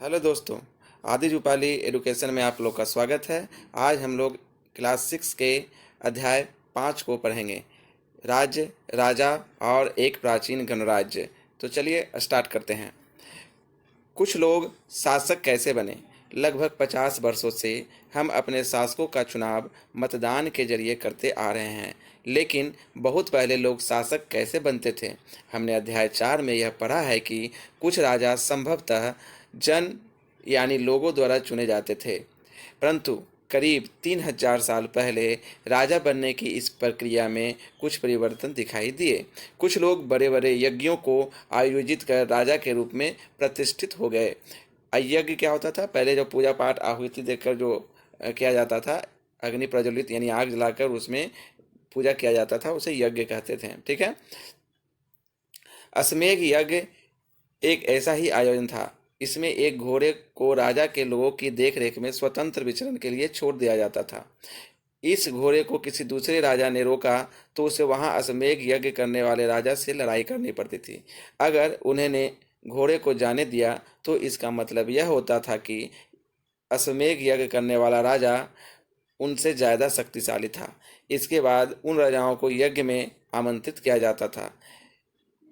Hello दोस्तों, आदि Rupali education में आप लोग का स्वागत है। आज हम लोग क्लास 6 के अध्याय 5 को पढ़ेंगे। राज्य, राजा और एक प्राचीन गणराज्य। तो चलिए स्टार्ट करते हैं। कुछ लोग शासक कैसे बने। लगभग 50 वर्षों से हम अपने शासकों का चुनाव मतदान के जरिए करते आ रहे हैं, लेकिन बहुत पहले लोग शासक कैसे बनते थे। हमने अध्याय 4 में यह पढ़ा है कि कुछ राजा संभवतः जन यानी लोगों द्वारा चुने जाते थे, परंतु करीब 3000 साल पहले राजा बनने की इस प्रक्रिया में कुछ परिवर्तन दिखाई दिए। कुछ लोग बड़े बड़े यज्ञों को आयोजित कर राजा के रूप में प्रतिष्ठित हो गए। यज्ञ क्या होता था? पहले जो पूजा पाठ आहुति देकर जो किया जाता था, अग्नि प्रज्वलित यानी आग जलाकर उसमें पूजा किया जाता था, उसे यज्ञ कहते थे। ठीक है। अश्वमेध यज्ञ एक ऐसा ही आयोजन था। इसमें एक घोड़े को राजा के लोगों की देखरेख में स्वतंत्र विचरण के लिए छोड़ दिया जाता था। इस घोड़े को किसी दूसरे राजा ने रोका तो उसे वहां अश्वमेध यज्ञ करने वाले राजा से लड़ाई करनी पड़ती थी। अगर उन्होंने घोड़े को जाने दिया तो इसका मतलब यह होता था कि अश्वमेध यज्ञ करने वाला राजा उनसे ज्यादा शक्तिशाली था। इसके बाद उन राजाओं को यज्ञ में आमंत्रित किया जाता था।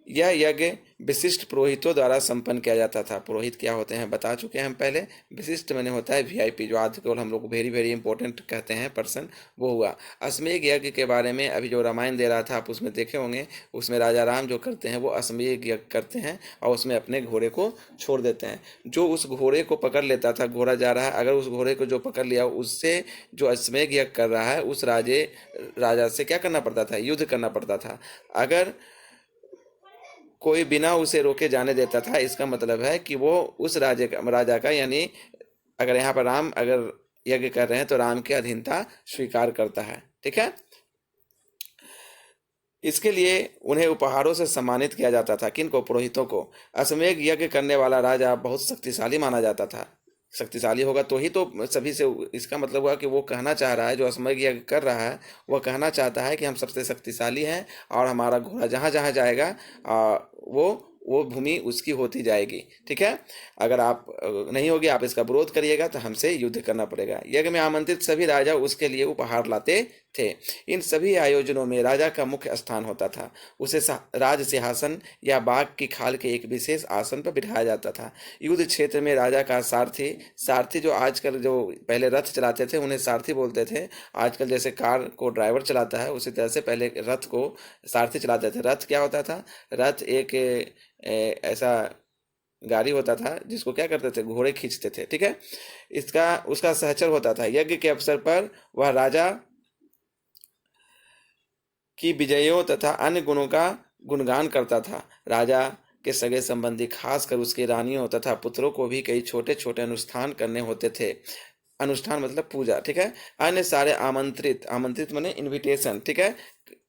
यह यज्ञ विशिष्ट पुरोहितों द्वारा संपन्न किया जाता था। पुरोहित क्या होते हैं बता चुके हैं हम पहले। विशिष्ट मैंने होता है वीआईपी, जो आजकल हम लोग वेरी वेरी इंपॉर्टेंट कहते हैं पर्सन, वो हुआ। अश्वमेध यज्ञ के बारे में अभी जो रामायण दे रहा था आप उसमें देखे होंगे। उसमें राजा राम जो करते हैं वो अश्वमेध यज्ञ करते हैं और उसमें अपने घोड़े को छोड़ देते हैं। जो उस घोड़े को पकड़ लेता था, घोड़ा जा रहा है, अगर उस घोड़े को जो पकड़ लिया उससे जो अश्वमेध यज्ञ कर रहा है उस राजा से क्या करना पड़ता था? युद्ध करना पड़ता था। अगर कोई बिना उसे रोके जाने देता था, इसका मतलब है कि वो उस राजा का यानी अगर यहाँ पर राम अगर यज्ञ कर रहे हैं तो राम की अधीनता स्वीकार करता है। ठीक है। इसके लिए उन्हें उपहारों से सम्मानित किया जाता था। किनको? पुरोहितों को। अश्वमेध यज्ञ करने वाला राजा बहुत शक्तिशाली माना जाता था। शक्तिशाली होगा तो ही तो सभी से, इसका मतलब हुआ कि वो कहना चाह रहा है, जो अश्वमेध यज्ञ कर रहा है वह कहना चाहता है कि हम सबसे शक्तिशाली हैं और हमारा घोड़ा जहाँ जहाँ जाएगा वो भूमि उसकी होती जाएगी। ठीक है। अगर आप नहीं होगी, आप इसका विरोध करिएगा तो हमसे युद्ध करना पड़ेगा। यज्ञ में आमंत्रित सभी राजा उसके लिए उपहार लाते थे। इन सभी आयोजनों में राजा का मुख्य स्थान होता था। उसे राज सिंहासन या बाघ की खाल के एक विशेष आसन पर बिठाया जाता था। युद्ध क्षेत्र में राजा का सारथी, जो आजकल जो पहले रथ चलाते थे उन्हें सारथी बोलते थे। आजकल जैसे कार को ड्राइवर चलाता है उसी तरह से पहले रथ को सारथी चलाते थे। रथ क्या होता था? रथ एक ऐसा गाड़ी होता था जिसको क्या करते थे? घोड़े खींचते थे। ठीक है। उसका सहचर होता था। यज्ञ के अवसर पर वह राजा की विजयों तथा अन्य गुणों का गुणगान करता था। राजा के सगे संबंधी, खासकर उसके रानियों तथा पुत्रों को भी कई छोटे छोटे अनुष्ठान करने होते थे। अनुष्ठान मतलब पूजा। ठीक है। अन्य सारे आमंत्रित, आमंत्रित माने इनविटेशन। ठीक है।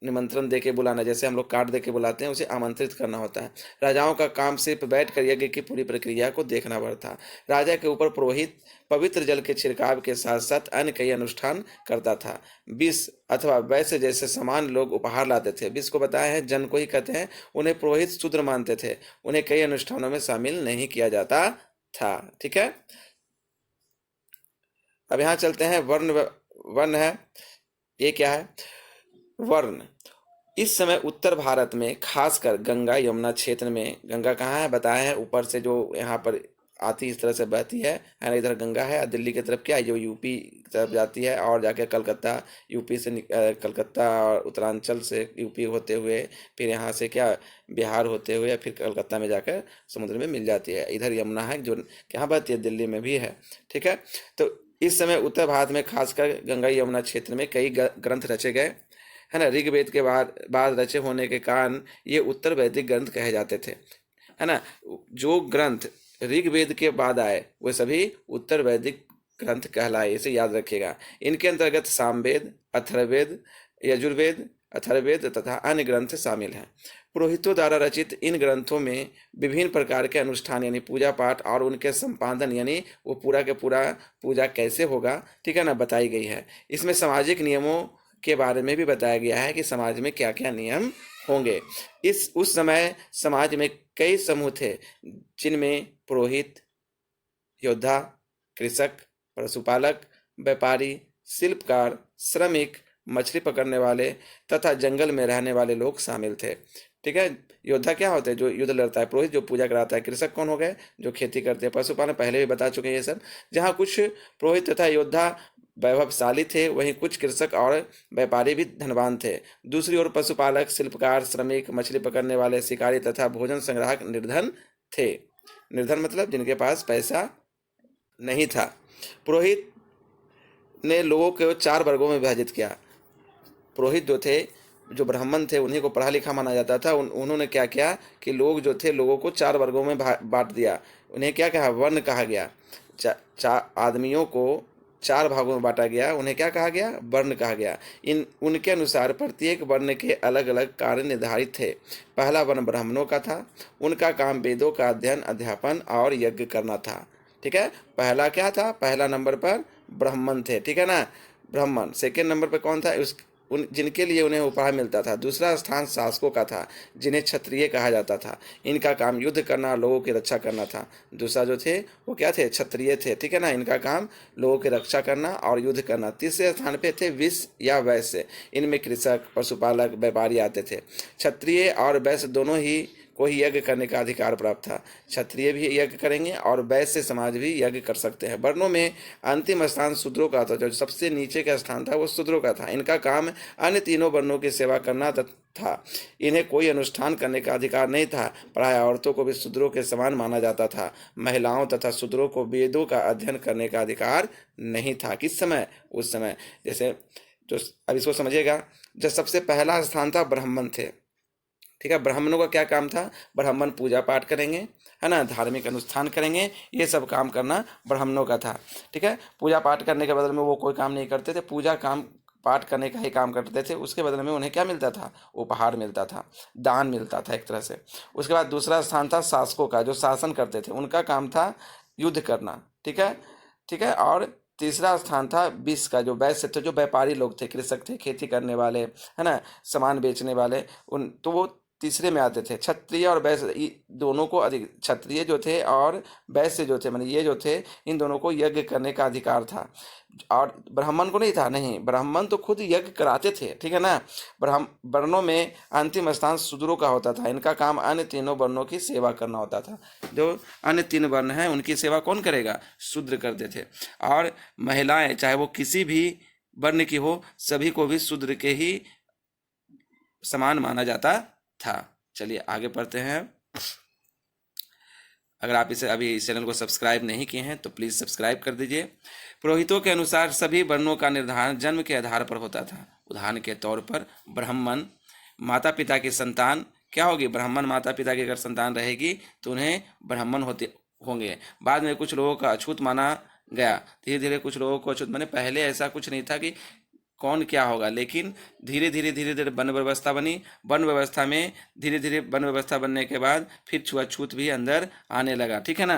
निमंत्रण देके बुलाना, जैसे हम लोग कार्ड देके बुलाते हैं, उसे आमंत्रित करना होता है। राजाओं का काम सिर्फ बैठकर यज्ञ की पूरी प्रक्रिया को देखना पड़ता। राजा के ऊपर पुरोहित पवित्र जल के छिड़काव के साथ साथ अन्य कई अनुष्ठान करता था। विष अथवा वैसे जैसे समान लोग उपहार लाते थे। विष को बताया है, जन को ही कहते हैं। उन्हें पुरोहित शूद्र मानते थे। उन्हें कई अनुष्ठानों में शामिल नहीं किया जाता था। ठीक है। अब यहाँ चलते हैं। वर्ण, वर्ण है, ये क्या है? वर्ण। इस समय उत्तर भारत में खासकर गंगा यमुना क्षेत्र में, गंगा कहाँ है बताया है? ऊपर से जो यहाँ पर आती इस तरह से बहती है ना, इधर गंगा है। दिल्ली की तरफ क्या है? जो यूपी की तरफ जाती है और जाके कलकत्ता, यूपी से कलकत्ता और उत्तरांचल से यूपी होते हुए फिर यहाँ से क्या बिहार होते हुए फिर कलकत्ता में जाकर समुद्र में मिल जाती है। इधर यमुना है जो कहाँ बहती है? दिल्ली में भी है। ठीक है। तो इस समय उत्तर भारत में खासकर गंगा यमुना क्षेत्र में कई ग्रंथ रचे गए, है ना। ऋग्वेद के बाद रचे होने के कारण ये उत्तर वैदिक ग्रंथ कहे जाते थे, है ना। जो ग्रंथ ऋग्वेद के बाद आए वे सभी उत्तर वैदिक ग्रंथ कहलाए, इसे याद रखिएगा। इनके अंतर्गत सामवेद, अथर्ववेद, यजुर्वेद, अथर्ववेद तथा अन्य ग्रंथ शामिल हैं। पुरोहितों द्वारा रचित इन ग्रंथों में विभिन्न प्रकार के अनुष्ठान यानी पूजा पाठ और उनके संपादन यानी वो पूरा के पूरा पूजा कैसे होगा, ठीक है ना, बताई गई है। इसमें सामाजिक नियमों के बारे में भी बताया गया है कि समाज में क्या क्या नियम होंगे। उस समय समाज में कई समूह थे जिनमें पुरोहित, योद्धा, कृषक, पशुपालक, व्यापारी, शिल्पकार, श्रमिक, मछली पकड़ने वाले तथा जंगल में रहने वाले लोग शामिल थे। ठीक है। योद्धा क्या होते हैं? जो युद्ध लड़ता है। पुरोहित जो पूजा कराता है। कृषक कौन हो गए? जो खेती करते हैं। पशुपालन पहले भी बता चुके हैं ये सब। जहाँ कुछ पुरोहित तथा योद्धा वैभवशाली थे, वहीं कुछ कृषक और व्यापारी भी धनवान थे। दूसरी ओर पशुपालक, शिल्पकार, श्रमिक, मछली पकड़ने वाले, शिकारी तथा भोजन संग्राहक निर्धन थे। निर्धन मतलब जिनके पास पैसा नहीं था। पुरोहित ने लोगों को 4 वर्गों में विभाजित किया। पुरोहित जो थे, जो ब्राह्मण थे, उन्हीं को पढ़ा लिखा माना जाता था। उन्होंने क्या किया कि लोग जो थे, लोगों को 4 वर्गों में बांट दिया। उन्हें क्या कहा? वर्ण कहा गया। आदमियों को 4 भागों में बांटा गया। उन्हें क्या कहा गया? वर्ण कहा गया। उनके अनुसार प्रत्येक वर्ण के अलग अलग कार्य निर्धारित थे। पहला वर्ण ब्राह्मणों का था। उनका काम वेदों का अध्ययन, अध्यापन और यज्ञ करना था। ठीक है। पहला क्या था? पहला नंबर पर ब्राह्मण थे। ठीक है ना। ब्राह्मण। सेकेंड नंबर पर कौन था? जिनके लिए उन्हें उपहार मिलता था। दूसरा स्थान शासकों का था, जिन्हें क्षत्रिय कहा जाता था। इनका काम युद्ध करना, लोगों की रक्षा करना था। दूसरा जो थे वो क्या थे? क्षत्रिय थे। ठीक है ना। इनका काम लोगों की रक्षा करना और युद्ध करना। तीसरे स्थान पे थे विश्व या वैश्य। इनमें कृषक, पशुपालक, व्यापारी आते थे। क्षत्रिय और वैश्य दोनों ही को ही यज्ञ करने का अधिकार प्राप्त था। क्षत्रिय भी यज्ञ करेंगे और वैश्य समाज भी यज्ञ कर सकते हैं। वर्णों में अंतिम स्थान शूद्रों का था। जो सबसे नीचे का स्थान था वो शूद्रों का था। इनका काम अन्य तीनों वर्णों की सेवा करना था। इन्हें कोई अनुष्ठान करने का अधिकार नहीं था। प्राय औरतों को भी शूद्रों के समान माना जाता था। महिलाओं तथा शूद्रों को वेदों का अध्ययन करने का अधिकार नहीं था। किस समय? उस समय। जैसे जो अब इसको समझिएगा, जो सबसे पहला स्थान था ब्राह्मण थे। ठीक है। ब्राह्मणों का क्या काम था? ब्राह्मण पूजा पाठ करेंगे, है ना, धार्मिक अनुष्ठान करेंगे। ये सब काम करना ब्राह्मणों का था। ठीक है। पूजा पाठ करने के बदले में वो कोई काम नहीं करते थे। पूजा काम पाठ करने का ही काम करते थे। उसके बदले में उन्हें क्या मिलता था? उपहार मिलता था, दान मिलता था एक तरह से। उसके बाद दूसरा स्थान था शासकों का, जो शासन करते थे। उनका काम था युद्ध करना। ठीक है। ठीक है। और तीसरा स्थान था विश्व का, जो वैश्य थे, जो व्यापारी लोग थे, कृषक थे, खेती करने वाले, है ना, सामान बेचने वाले। तो वो तीसरे में आते थे। क्षत्रिय और वैश्य दोनों को अधिक, क्षत्रिय जो थे और वैश्य जो थे, माने ये जो थे, इन दोनों को यज्ञ करने का अधिकार था। और ब्राह्मण को नहीं था। नहीं, ब्राह्मण तो खुद यज्ञ कराते थे। ठीक है ना। वर्णों में अंतिम स्थान शूद्रों का होता था। इनका काम अन्य तीनों वर्णों की सेवा करना होता था। जो अन्य 3 वर्ण हैं उनकी सेवा कौन करेगा? शूद्र करते थे। और महिलाएं, चाहे वो किसी भी वर्ण की हो, सभी को भी शूद्र के ही समान माना जाता था। चलिए आगे पढ़ते हैं। अगर आप इसे अभी इस चैनल को सब्सक्राइब नहीं किए हैं तो प्लीज़ सब्सक्राइब कर दीजिए। पुरोहितों के अनुसार सभी वर्णों का निर्धारण जन्म के आधार पर होता था। उदाहरण के तौर पर ब्राह्मण माता पिता की संतान क्या होगी? ब्राह्मण माता पिता की अगर संतान रहेगी तो उन्हें ब्राह्मण होंगे। बाद में कुछ लोगों का अछूत माना गया। धीरे धीरे कुछ लोगों को अछूत, माने पहले ऐसा कुछ नहीं था कि कौन क्या होगा, लेकिन धीरे धीरे वर्ण व्यवस्था बनी। वर्ण व्यवस्था में धीरे धीरे वर्ण व्यवस्था बनने के बाद फिर छुआछूत भी अंदर आने लगा। ठीक है ना।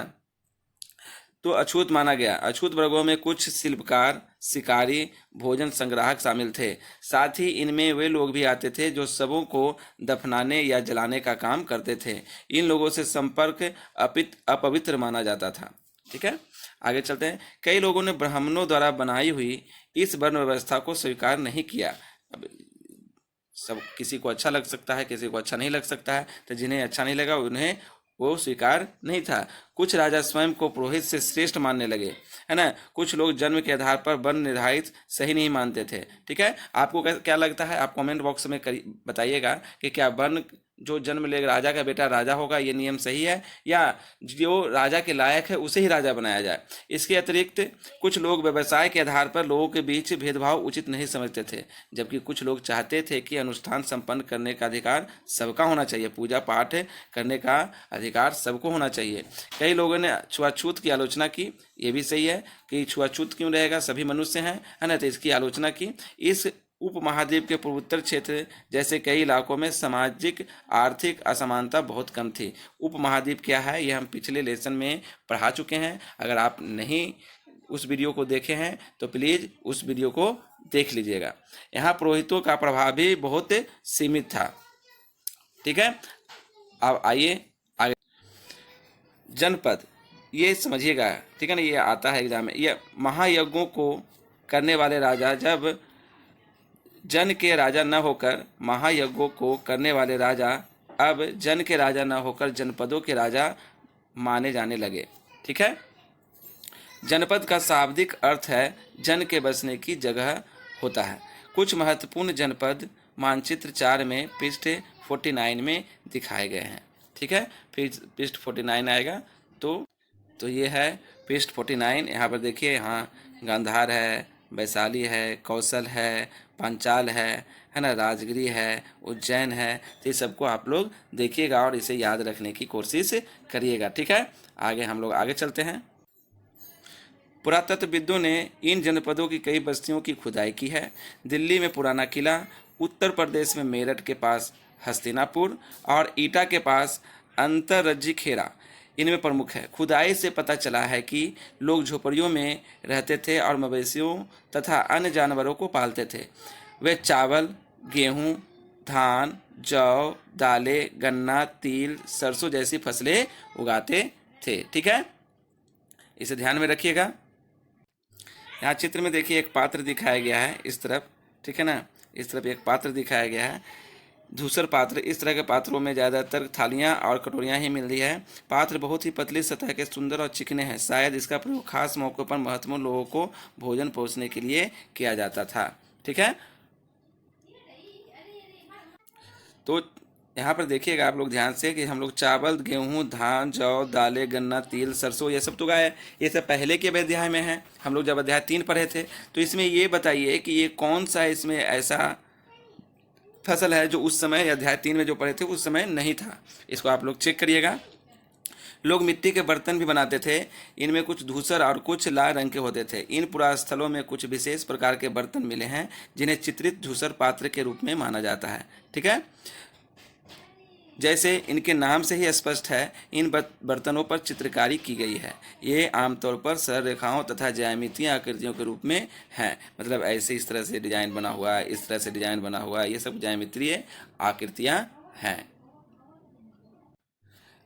तो अछूत माना गया। अछूत वर्गों में कुछ शिल्पकार, शिकारी, भोजन संग्राहक शामिल थे। साथ ही इनमें वे लोग भी आते थे जो शवों को दफनाने या जलाने का काम करते थे। इन लोगों से संपर्क अपवित्र माना जाता था। ठीक है। आगे चलते हैं। कई लोगों ने ब्राह्मणों द्वारा बनाई हुई इस वर्ण व्यवस्था को स्वीकार नहीं किया। अब सब किसी को अच्छा लग सकता है, किसी को अच्छा नहीं लग सकता है। तो जिन्हें अच्छा नहीं लगा उन्हें वो स्वीकार नहीं था। कुछ राजा स्वयं को पुरोहित से श्रेष्ठ मानने लगे, है ना। कुछ लोग जन्म के आधार पर वर्ण निर्धारित सही नहीं मानते थे। ठीक है। आपको क्या लगता है? आप कमेंट बॉक्स में बताइएगा कि क्या वर्ण जो जन्म लेगा, राजा का बेटा राजा होगा, ये नियम सही है, या जो राजा के लायक है उसे ही राजा बनाया जाए। इसके अतिरिक्त कुछ लोग व्यवसाय के आधार पर लोगों के बीच भेदभाव उचित नहीं समझते थे, जबकि कुछ लोग चाहते थे कि अनुष्ठान संपन्न करने का अधिकार सबका होना चाहिए। पूजा पाठ करने का अधिकार सबको होना चाहिए। कई लोगों ने छुआछूत की आलोचना की। ये भी सही है कि छुआछूत क्यों रहेगा, सभी मनुष्य हैं, है ना। तो इसकी आलोचना की। इस उपमहाद्वीप के पूर्वोत्तर क्षेत्र जैसे कई इलाकों में सामाजिक आर्थिक असमानता बहुत कम थी। उपमहाद्वीप क्या है, यह हम पिछले लेसन में पढ़ा चुके हैं। अगर आप नहीं उस वीडियो को देखे हैं तो प्लीज़ उस वीडियो को देख लीजिएगा। यहाँ पुरोहितों का प्रभाव भी बहुत सीमित था। ठीक है। अब आइए आगे। जनपद ये समझिएगा, ठीक है ना, ये आता है एग्जाम में। ये महायज्ञों को करने वाले राजा जब जन के राजा न होकर महायज्ञों को करने वाले राजा अब जन के राजा न होकर जनपदों के राजा माने जाने लगे। ठीक है। जनपद का शाब्दिक अर्थ है जन के बसने की जगह होता है। कुछ महत्वपूर्ण जनपद मानचित्र 4 में पृष्ठ 49 में दिखाए गए हैं। ठीक है, फिर पृष्ठ 49 आएगा तो ये है पृष्ठ 49। यहाँ पर देखिए, यहाँ गांधार है, वैशाली है, कौशल है, पांचाल है ना, राजगिरी है, उज्जैन है। तो ये सबको आप लोग देखिएगा और इसे याद रखने की कोशिश करिएगा। ठीक है, आगे हम लोग आगे चलते हैं। पुरातत्वविदों ने इन जनपदों की कई बस्तियों की खुदाई की है। दिल्ली में पुराना किला, उत्तर प्रदेश में मेरठ के पास हस्तिनापुर और ईटा के पास अंतरज्जी खेड़ा इनमें प्रमुख है। खुदाई से पता चला है कि लोग झोपड़ियों में रहते थे और मवेशियों तथा अन्य जानवरों को पालते थे। वे चावल, गेहूं, धान, जौ, दालें, गन्ना, तिल, सरसों जैसी फसलें उगाते थे। ठीक है, इसे ध्यान में रखिएगा। यहाँ चित्र में देखिए एक पात्र दिखाया गया है इस तरफ, ठीक है ना, इस तरफ एक पात्र दिखाया गया है, धूसर पात्र। इस तरह के पात्रों में ज़्यादातर थालियाँ और कटोरियाँ ही मिलती है। पात्र बहुत ही पतली सतह के, सुंदर और चिकने हैं। शायद इसका प्रयोग खास मौक़ों पर महत्वपूर्ण लोगों को भोजन परोसने के लिए किया जाता था। ठीक है, तो यहाँ पर देखिएगा आप लोग ध्यान से कि हम लोग चावल, गेहूँ, धान, जौ, दालें, गन्ना, तिल, सरसों ये सब तो उगाए। ये सब पहले के अध्याय में है। हम लोग जब अध्याय 3 पढ़े थे तो इसमें ये बताइए कि ये कौन सा इसमें ऐसा फसल है जो उस समय अध्याय 3 में जो पढ़े थे उस समय नहीं था। इसको आप लोग चेक करिएगा। लोग मिट्टी के बर्तन भी बनाते थे। इनमें कुछ धूसर और कुछ लाल रंग के होते थे। इन पुरास्थलों में कुछ विशेष प्रकार के बर्तन मिले हैं जिन्हें चित्रित धूसर पात्र के रूप में माना जाता है। ठीक है, जैसे इनके नाम से ही स्पष्ट है, इन बर्तनों पर चित्रकारी की गई है। ये आमतौर पर सरल रेखाओं तथा ज्यामितीय आकृतियों के रूप में है। मतलब ऐसे इस तरह से डिजाइन बना हुआ है, इस तरह से डिजाइन बना हुआ है, ये सब ज्यामितीय आकृतियां हैं।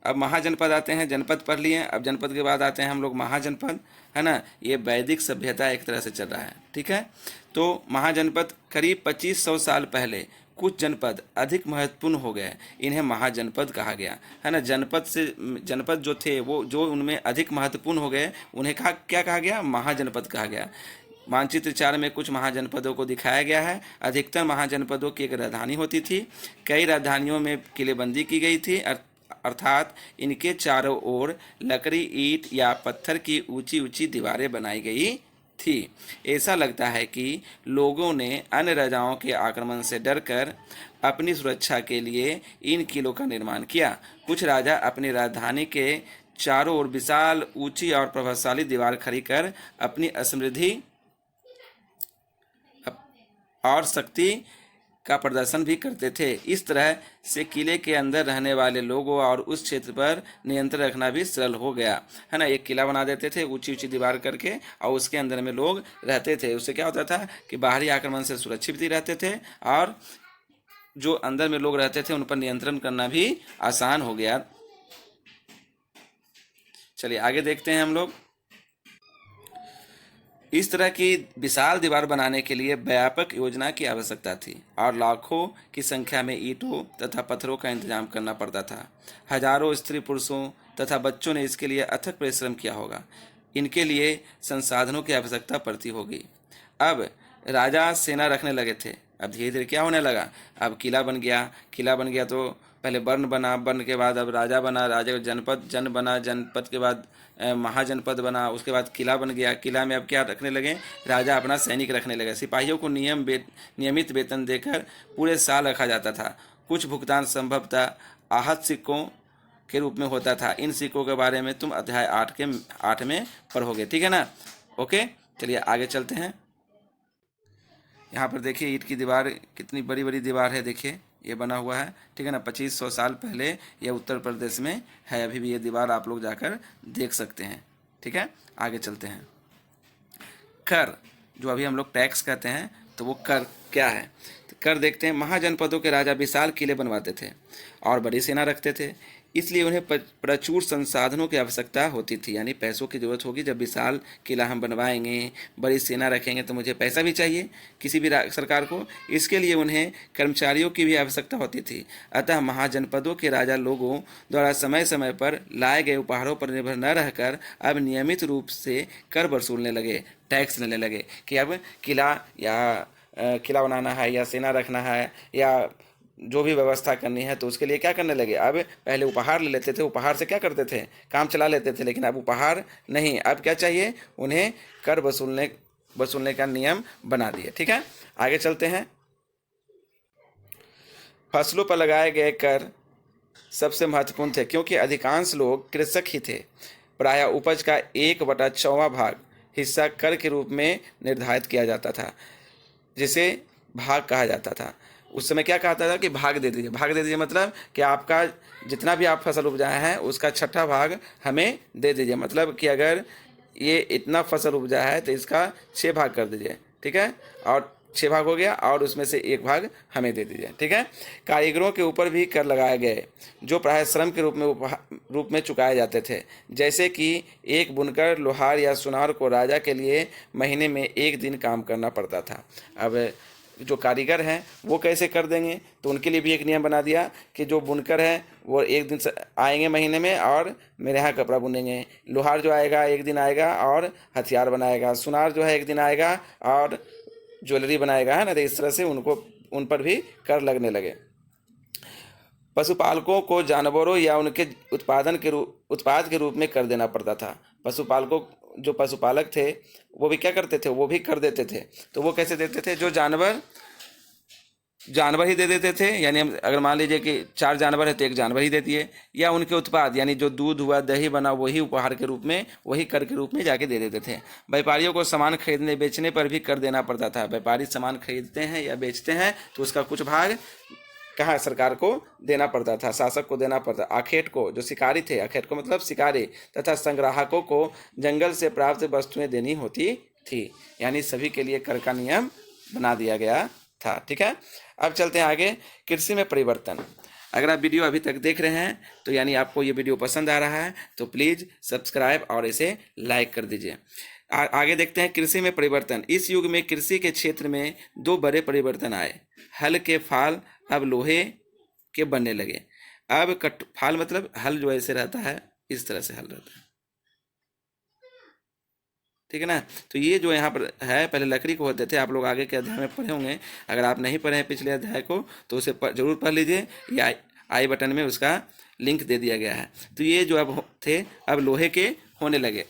अब महाजनपद आते हैं। जनपद पढ़ लिए, अब जनपद के बाद आते हैं हम लोग महाजनपद, है ना। ये वैदिक सभ्यता एक तरह से चल रहा है। ठीक है, तो महाजनपद करीब 2500 साल पहले कुछ जनपद अधिक महत्वपूर्ण हो गए, इन्हें महाजनपद कहा गया, है ना। जनपद जो थे वो जो उनमें अधिक महत्वपूर्ण हो गए उन्हें क्या कहा गया? महाजनपद कहा गया। मानचित्र 4 में कुछ महाजनपदों को दिखाया गया है। अधिकतर महाजनपदों की एक राजधानी होती थी। कई राजधानियों में किलेबंदी की गई थी, अर्थात इनके चारों ओर लकड़ी, ईंट या पत्थर की ऊंची ऊंची दीवारें बनाई गई थी। ऐसा लगता है कि लोगों ने अन्य राजाओं के आक्रमण से डरकर अपनी सुरक्षा के लिए इन किलों का निर्माण किया। कुछ राजा अपनी राजधानी के चारों ओर विशाल, ऊंची और प्रभावशाली दीवार खड़ी कर अपनी समृद्धि और शक्ति का प्रदर्शन भी करते थे। इस तरह से किले के अंदर रहने वाले लोगों और उस क्षेत्र पर नियंत्रण रखना भी सरल हो गया, है ना। एक किला बना देते थे ऊंची ऊंची दीवार करके और उसके अंदर में लोग रहते थे। उससे क्या होता था कि बाहरी आक्रमण से सुरक्षित भी रहते थे और जो अंदर में लोग रहते थे उन पर नियंत्रण करना भी आसान हो गया। चलिए आगे देखते हैं हम लोग। इस तरह की विशाल दीवार बनाने के लिए व्यापक योजना की आवश्यकता थी और लाखों की संख्या में ईंटों तथा पत्थरों का इंतजाम करना पड़ता था। हजारों स्त्री पुरुषों तथा बच्चों ने इसके लिए अथक परिश्रम किया होगा। इनके लिए संसाधनों की आवश्यकता पड़ती होगी। अब राजा सेना रखने लगे थे। अब धीरे धीरे क्या होने लगा, अब किला बन गया तो पहले वर्ण बना, वर्ण के बाद अब राजा बना, राजा का जन बना, जनपद के बाद महाजनपद बना, उसके बाद किला बन गया। किला में अब क्या रखने लगे, राजा अपना सैनिक रखने लगे। सिपाहियों को नियमित वेतन देकर पूरे साल रखा जाता था। कुछ भुगतान संभवतः आहत सिक्कों के रूप में होता था। इन सिक्कों के बारे में तुम अध्याय 8 में पढ़ोगे, ठीक है ना। ओके, चलिए आगे चलते हैं। यहाँ पर देखिए ईंट की दीवार, कितनी बड़ी बड़ी दीवार है, देखिए ये बना हुआ है, ठीक है ना। 2500 साल पहले ये उत्तर प्रदेश में है। अभी भी ये दीवार आप लोग जाकर देख सकते हैं, ठीक है। आगे चलते हैं। कर, जो अभी हम लोग टैक्स कहते हैं, तो वो कर क्या है, तो कर देखते हैं। महाजनपदों के राजा विशाल किले बनवाते थे और बड़ी सेना रखते थे। इसलिए उन्हें प्रचुर संसाधनों की आवश्यकता होती थी, यानी पैसों की जरूरत होगी। जब विशाल किला हम बनवाएंगे, बड़ी सेना रखेंगे, तो मुझे पैसा भी चाहिए किसी भी सरकार को। इसके लिए उन्हें कर्मचारियों की भी आवश्यकता होती थी। अतः महाजनपदों के राजा लोगों द्वारा समय समय पर लाए गए उपहारों पर निर्भर न रहकर अब नियमित रूप से कर वसूलने लगे, टैक्स लेने लगे। कि अब किला किला बनाना है या सेना रखना है या जो भी व्यवस्था करनी है, तो उसके लिए क्या करने लगे, अब पहले उपहार ले लेते थे, उपहार से क्या करते थे, काम चला लेते थे। लेकिन अब उपहार नहीं, अब क्या चाहिए उन्हें, कर वसूलने का नियम बना दिए। ठीक है, आगे चलते हैं। फसलों पर लगाए गए कर सबसे महत्वपूर्ण थे, क्योंकि अधिकांश लोग कृषक ही थे। प्रायः उपज का 1/4 भाग हिस्सा कर के रूप में निर्धारित किया जाता था, जिसे भाग कहा जाता था। उस समय क्या कहता था कि भाग दे दीजिए। भाग दे दीजिए मतलब कि आपका जितना भी आप फसल उपजाए हैं उसका 6ठा भाग हमें दे दीजिए। मतलब कि अगर ये इतना फसल उपजा है तो इसका 6 भाग कर दीजिए। ठीक है, और 6 भाग हो गया और उसमें से 1 भाग हमें दे दीजिए। ठीक है, कारीगरों के ऊपर भी कर लगाए गए, जो प्राय श्रम के रूप में चुकाए जाते थे। जैसे कि एक बुनकर, लोहार या सुनार को राजा के लिए महीने में 1 दिन काम करना पड़ता था। अब जो कारीगर हैं वो कैसे कर देंगे, तो उनके लिए भी एक नियम बना दिया कि जो बुनकर है वो 1 दिन आएंगे महीने में और मेरे यहाँ कपड़ा बुनेंगे। लोहार जो आएगा 1 दिन आएगा और हथियार बनाएगा। सुनार जो है 1 दिन आएगा और ज्वेलरी बनाएगा, है ना। तो इस तरह से उन पर भी कर लगने लगे। पशुपालकों को जानवरों या उनके उत्पाद के रूप में कर देना पड़ता था। पशुपालकों जो पशुपालक थे वो भी क्या करते थे, वो भी कर देते थे। तो वो कैसे देते थे, जो जानवर ही दे देते थे। यानी अगर मान लीजिए कि 4 जानवर है तो 1 जानवर ही दे दिए, या उनके उत्पाद यानी जो दूध हुआ, दही बना, वही उपहार के रूप में, वही कर के रूप में जाके दे देते थे। व्यापारियों को सामान खरीदने बेचने पर भी कर देना पड़ता था। व्यापारी सामान खरीदते हैं या बेचते हैं तो उसका कुछ भाग कहाँ सरकार को देना पड़ता था, शासक को देना पड़ता। आखेट को, जो शिकारी थे, आखेट को मतलब शिकारी, तथा संग्राहकों को जंगल से प्राप्त वस्तुएं देनी होती थी। यानी सभी के लिए कर का नियम बना दिया गया था। ठीक है, अब चलते हैं आगे। कृषि में परिवर्तन। अगर आप वीडियो अभी तक देख रहे हैं तो यानी आपको ये वीडियो पसंद आ रहा है तो प्लीज़ सब्सक्राइब और इसे लाइक कर दीजिए। आगे देखते हैं कृषि में परिवर्तन। इस युग में कृषि के क्षेत्र में 2 बड़े परिवर्तन आए। हल के फाल अब लोहे के बनने लगे। अब फाल मतलब हल जो ऐसे रहता है, इस तरह से हल रहता है। ठीक है ना। तो ये जो यहाँ पर है, पहले लकड़ी को होते थे। आप लोग आगे के अध्याय में पढ़े होंगे। अगर आप नहीं पढ़े हैं पिछले अध्याय को तो उसे जरूर पढ़ लीजिए, या आई बटन में उसका लिंक दे दिया गया है। तो ये जो अब थे अब लोहे के होने लगे।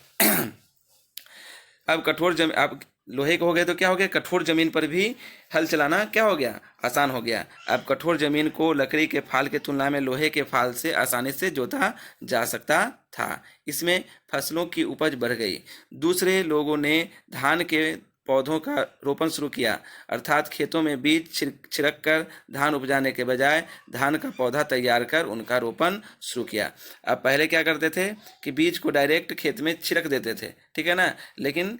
अब लोहे के हो गए तो क्या हो गया, कठोर जमीन पर भी हल चलाना क्या हो गया, आसान हो गया। अब कठोर जमीन को लकड़ी के फाल की तुलना में लोहे के फाल से आसानी से जोता जा सकता था। इसमें फसलों की उपज बढ़ गई। दूसरे लोगों ने धान के पौधों का रोपण शुरू किया, अर्थात खेतों में बीज छिड़क कर धान उपजाने के बजाय धान का पौधा तैयार कर उनका रोपण शुरू किया। अब पहले क्या करते थे कि बीज को डायरेक्ट खेत में छिड़क देते थे, ठीक है ना। लेकिन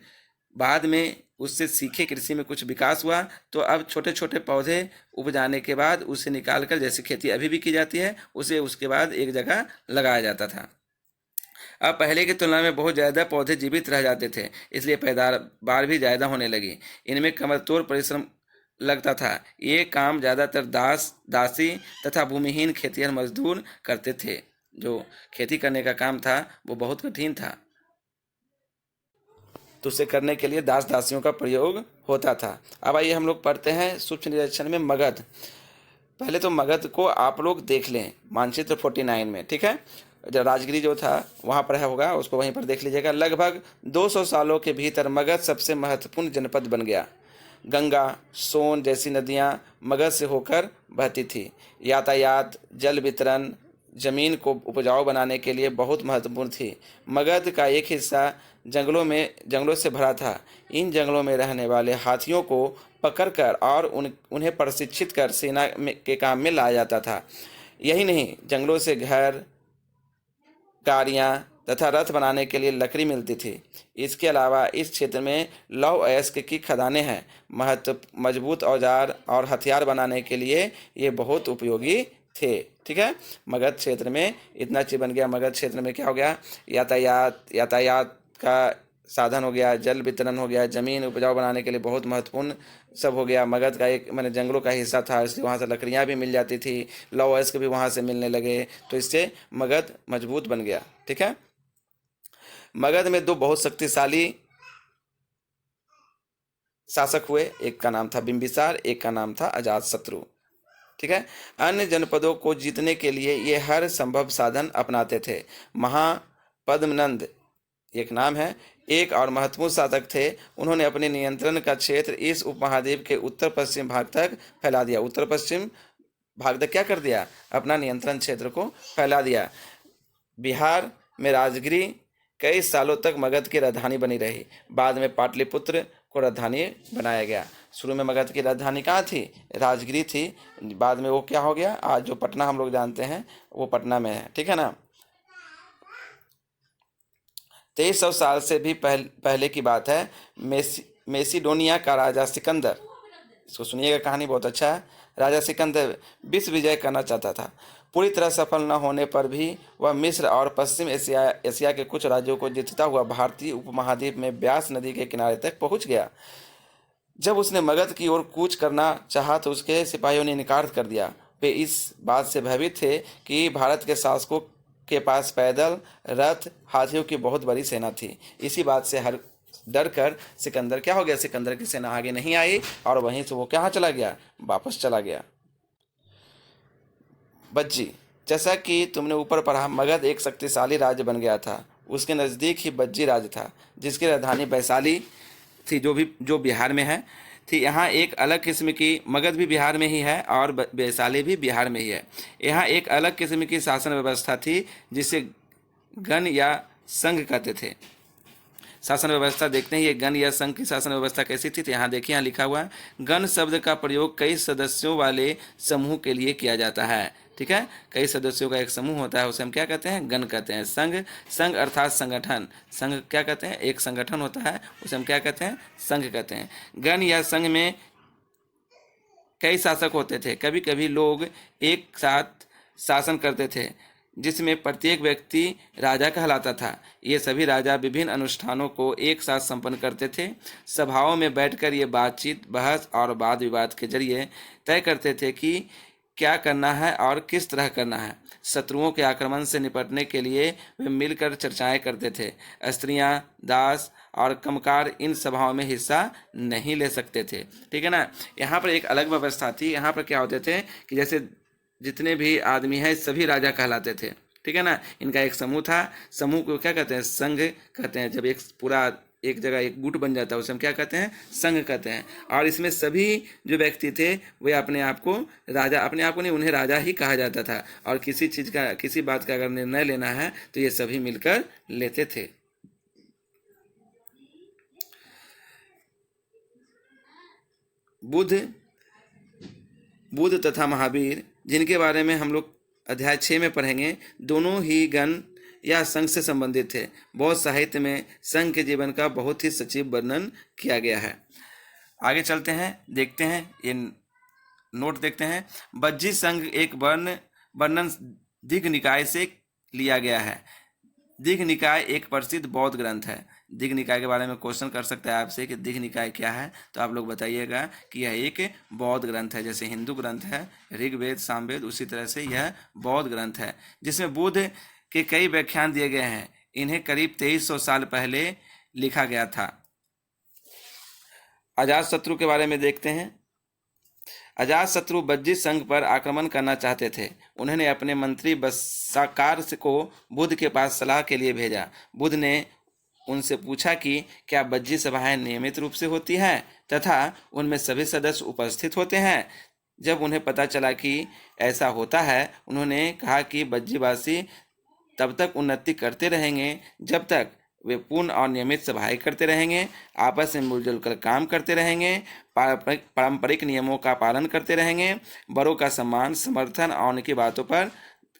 बाद में उससे सीखे कृषि में कुछ विकास हुआ, तो अब छोटे छोटे पौधे उपजाने के बाद उसे निकाल कर, जैसे खेती अभी भी की जाती है, उसे उसके बाद एक जगह लगाया जाता था। अब पहले की तुलना में बहुत ज़्यादा पौधे जीवित रह जाते थे, इसलिए पैदावार भी ज़्यादा होने लगी। इनमें कमरतोड़ परिश्रम लगता था। ये काम ज़्यादातर दासी तथा भूमिहीन खेतिहर मजदूर करते थे। जो खेती करने का काम था वो बहुत कठिन था, तो उसे करने के लिए दास दासियों का प्रयोग होता था। अब आइए हम लोग पढ़ते हैं सूक्ष्म निरीक्षण में मगध। पहले तो मगध को आप लोग देख लें मानचित्र 49 में, ठीक है। जो राजगिरी जो था वहाँ पर होगा, उसको वहीं पर देख लीजिएगा। लगभग 200 सालों के भीतर मगध सबसे महत्वपूर्ण जनपद बन गया। गंगा, सोन जैसी नदियाँ मगध से होकर बहती थी। यातायात, जल वितरण जमीन को उपजाऊ बनाने के लिए बहुत महत्वपूर्ण थी। मगध का एक हिस्सा जंगलों से भरा था। इन जंगलों में रहने वाले हाथियों को पकड़कर और उन्हें प्रशिक्षित कर सेना के काम में लाया जाता था। यही नहीं, जंगलों से घर, गाड़ियाँ तथा रथ बनाने के लिए लकड़ी मिलती थी। इसके अलावा इस क्षेत्र में लौह अयस्क की खदानें हैं। मजबूत औजार और हथियार बनाने के लिए ये बहुत उपयोगी थे। ठीक है, मगध क्षेत्र में इतना चीज बन गया। मगध क्षेत्र में क्या हो गया, यातायात का साधन हो गया, जल वितरण हो गया, जमीन उपजाऊ बनाने के लिए बहुत महत्वपूर्ण सब हो गया। मगध का एक मैंने जंगलों का हिस्सा था, इसलिए वहाँ से लकड़ियाँ भी मिल जाती थी, लौह अयस्क भी वहाँ से मिलने लगे, तो इससे मगध मजबूत बन गया। ठीक है, मगध में दो बहुत शक्तिशाली शासक हुए, एक का नाम था बिंबिसार, एक का नाम था अजातशत्रु। ठीक है, अन्य जनपदों को जीतने के लिए ये हर संभव साधन अपनाते थे। महापद्मनंद एक नाम है, एक और महत्वपूर्ण शासक थे। उन्होंने अपने नियंत्रण का क्षेत्र इस उपमहाद्वीप के उत्तर पश्चिम भाग तक फैला दिया। उत्तर पश्चिम भाग तक क्या कर दिया, अपना नियंत्रण क्षेत्र को फैला दिया। बिहार में राजगिरी कई सालों तक मगध की राजधानी बनी रही। बाद में पाटलिपुत्र को राजधानी बनाया गया। शुरू में मगध की राजधानी कहाँ थी, राजगिरी थी। बाद में वो क्या हो गया, आज जो पटना हम लोग जानते हैं वो पटना में है। ठीक है ना। 2300 साल से भी पहले की बात है। मेसिडोनिया का राजा सिकंदर, इसको सुनिएगा, कहानी बहुत अच्छा है। राजा सिकंदर विश्व विजय करना चाहता था। पूरी तरह सफल न होने पर भी वह मिस्र और पश्चिम एशिया के कुछ राज्यों को जीतता हुआ भारतीय उपमहाद्वीप में ब्यास नदी के किनारे तक पहुंच गया। जब उसने मगध की ओर कूच करना चाहा तो उसके सिपाहियों ने इनकार कर दिया। वे इस बात से भयभीत थे कि भारत के शासकों के पास पैदल, रथ, हाथियों की बहुत बड़ी सेना थी। इसी बात से हर डर कर सिकंदर क्या हो गया, सिकंदर की सेना आगे नहीं आई और वहीं से वो कहाँ चला गया, वापस चला गया। बज्जी, जैसा कि तुमने ऊपर पढ़ा, मगध एक शक्तिशाली राज्य बन गया था। उसके नज़दीक ही बज्जी राज्य था, जिसकी राजधानी वैशाली थी, जो बिहार में है थी। यहाँ एक अलग किस्म की, मगध भी बिहार में ही है और वैशाली भी बिहार में ही है। यहाँ एक अलग किस्म की शासन व्यवस्था थी, जिसे गण या संघ कहते थे। शासन व्यवस्था देखते हैं, ये गण या संघ की शासन व्यवस्था कैसी थी, तो यहाँ देखिए, यहाँ लिखा हुआ है, गण शब्द का प्रयोग कई सदस्यों वाले समूह के लिए किया जाता है। ठीक है, कई सदस्यों का एक समूह होता है, उसे हम क्या कहते हैं, गण कहते हैं। संघ अर्थात संगठन, संघ क्या कहते हैं, एक संगठन होता है, उसे हम क्या कहते हैं, संघ कहते हैं। गण या संघ में कई शासक होते थे। कभी कभी लोग एक साथ शासन करते थे, जिसमें प्रत्येक व्यक्ति राजा कहलाता था। ये सभी राजा विभिन्न अनुष्ठानों को एक साथ संपन्न करते थे। सभाओं में बैठकर ये बातचीत, बहस और वाद विवाद के जरिए तय करते थे कि क्या करना है और किस तरह करना है। शत्रुओं के आक्रमण से निपटने के लिए वे मिलकर चर्चाएं करते थे। स्त्रियां, दास और कमकार इन सभाओं में हिस्सा नहीं ले सकते थे। ठीक है ना। यहाँ पर एक अलग व्यवस्था थी। यहाँ पर क्या होते थे कि जैसे जितने भी आदमी हैं सभी राजा कहलाते थे। ठीक है ना। इनका एक समूह था, समूह को क्या कहते हैं, संघ कहते हैं। जब एक पूरा एक जगह एक गुट बन जाता है उसे हम क्या कहते हैं, संघ कहते हैं। और इसमें सभी जो व्यक्ति थे वे अपने आप को राजा, अपने आप को नहीं, उन्हें राजा ही कहा जाता था। और किसी चीज का, किसी बात का अगर निर्णय लेना है तो ये सभी मिलकर लेते थे। बुद्ध तथा महावीर, जिनके बारे में हम लोग अध्याय 6 में पढ़ेंगे, दोनों ही गण या संघ से संबंधित थे। बहुत साहित्य में संघ के जीवन का बहुत ही सचिव वर्णन किया गया है। आगे चलते हैं, देखते हैं, ये नोट देखते हैं। बज्जी संघ एक वर्णन दीघ निकाय से लिया गया है। दीघ निकाय एक प्रसिद्ध बौद्ध ग्रंथ है। दीघ निकाय के बारे में क्वेश्चन कर सकता है आपसे कि दीघ निकाय क्या है, तो आप लोग बताइएगा कि यह एक बौद्ध ग्रंथ है। जैसे हिंदू ग्रंथ है ऋग्वेद, सामवेद, उसी तरह से यह बौद्ध ग्रंथ है, जिसमें बुद्ध के कई व्याख्यान दिए गए हैं। इन्हें करीब 2300 साल पहले लिखा गया था। अजातशत्रु के बारे में देखते हैं। अजातशत्रु बज्जी संघ पर आक्रमण करना चाहते थे। उन्होंने अपने मंत्री बसाकार को बुद्ध के पास सलाह के लिए भेजा। बुद्ध ने उनसे पूछा कि क्या बज्जी सभाएं नियमित रूप से होती हैं तथा उनमें सभी सदस्य उपस्थित होते हैं। जब उन्हें पता चला कि ऐसा होता है, उन्होंने कहा कि बज्जीवासी तब तक उन्नति करते रहेंगे जब तक वे पूर्ण और नियमित सभाएं करते रहेंगे, आपस में मिलजुल कर काम करते रहेंगे, पारंपरिक नियमों का पालन करते रहेंगे, बड़ों का सम्मान, समर्थन और उनकी बातों पर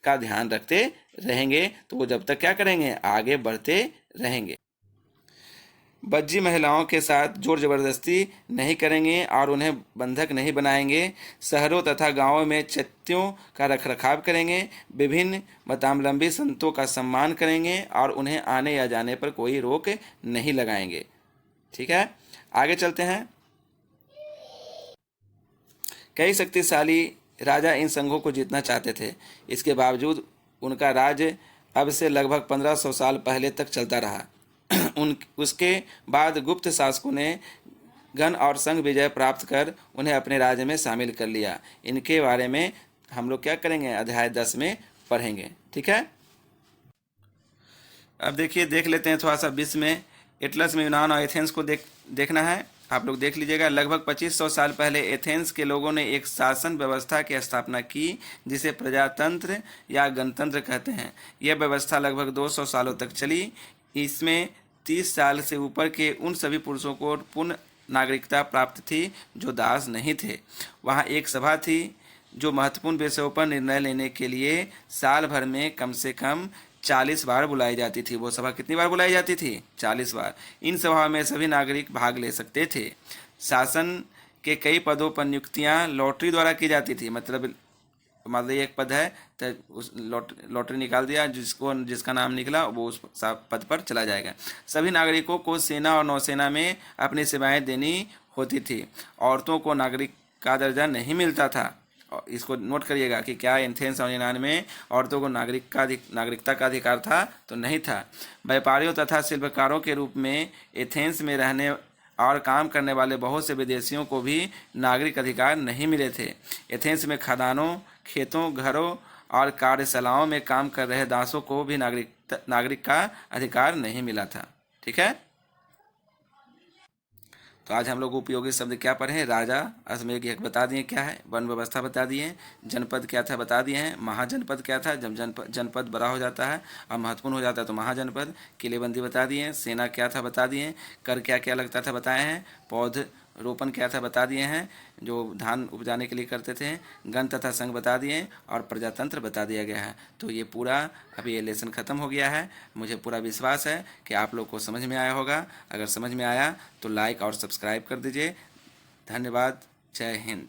का ध्यान रखते रहेंगे, तो वो जब तक क्या करेंगे, आगे बढ़ते रहेंगे। बज्जी महिलाओं के साथ जोर जबरदस्ती नहीं करेंगे और उन्हें बंधक नहीं बनाएंगे। शहरों तथा गांवों में चैत्यों का रखरखाव करेंगे। विभिन्न मतावलंबी संतों का सम्मान करेंगे और उन्हें आने या जाने पर कोई रोक नहीं लगाएंगे। ठीक है, आगे चलते हैं। कई शक्तिशाली राजा इन संघों को जीतना चाहते थे। इसके बावजूद उनका राज्य अब से लगभग 1500 साल पहले तक चलता रहा। उसके बाद गुप्त शासकों ने गण और संघ विजय प्राप्त कर उन्हें अपने राज्य में शामिल कर लिया। इनके बारे में हम लोग क्या करेंगे, अध्याय 10 में पढ़ेंगे। ठीक है, अब देख लेते हैं थोड़ा सा विश्व में। एटलस में यूनान और एथेंस को देखना है। आप लोग देख लीजिएगा। लगभग 2500 साल पहले एथेंस के लोगों ने एक शासन व्यवस्था की स्थापना की जिसे प्रजातंत्र या गणतंत्र कहते हैं। यह व्यवस्था लगभग 200 सालों तक चली। इसमें 30 साल से ऊपर के उन सभी पुरुषों को पूर्ण नागरिकता प्राप्त थी जो दास नहीं थे। वहाँ एक सभा थी जो महत्वपूर्ण विषयों पर निर्णय लेने के लिए साल भर में कम से कम 40 बार बुलाई जाती थी। वो सभा कितनी बार बुलाई जाती थी? 40 बार। इन सभाओं में सभी नागरिक भाग ले सकते थे। शासन के कई पदों पर नियुक्तियां लॉटरी द्वारा की जाती थी। मतलब मान लीजिए एक पद है तो उस लॉटरी निकाल दिया, जिसका नाम निकला वो उस पद पर चला जाएगा। सभी नागरिकों को सेना और नौसेना में अपनी सेवाएं देनी होती थी। औरतों को नागरिक का दर्जा नहीं मिलता था। इसको नोट करिएगा कि क्या एथेंस और यूनान में औरतों को नागरिकता का अधिकार था? तो नहीं था। व्यापारियों तथा शिल्पकारों के रूप में एथेंस में रहने और काम करने वाले बहुत से विदेशियों को भी नागरिक अधिकार नहीं मिले थे। एथेंस में खदानों, खेतों, घरों और कार्यशालाओं में काम कर रहे दासों को भी नागरिक का अधिकार नहीं मिला था। ठीक है, तो आज हम लोग उपयोगी शब्द क्या पढ़े? राजा, अश्वमेध यज्ञ बता दिए क्या है, वन व्यवस्था बता दिए, जनपद क्या था बता दिए हैं, महाजनपद क्या था, जब जनपद बड़ा हो जाता है और महत्वपूर्ण हो जाता है तो महाजनपद, किलेबंदी बता दिए, सेना क्या था बता दिए, कर क्या क्या लगता था बताए हैं, पौध रोपण क्या था बता दिए हैं, जो धान उपजाने के लिए करते थे, गण तथा संघ बता दिए और प्रजातंत्र बता दिया गया है। तो ये पूरा अभी ये लेसन ख़त्म हो गया है। मुझे पूरा विश्वास है कि आप लोग को समझ में आया होगा। अगर समझ में आया तो लाइक और सब्सक्राइब कर दीजिए। धन्यवाद। जय हिंद।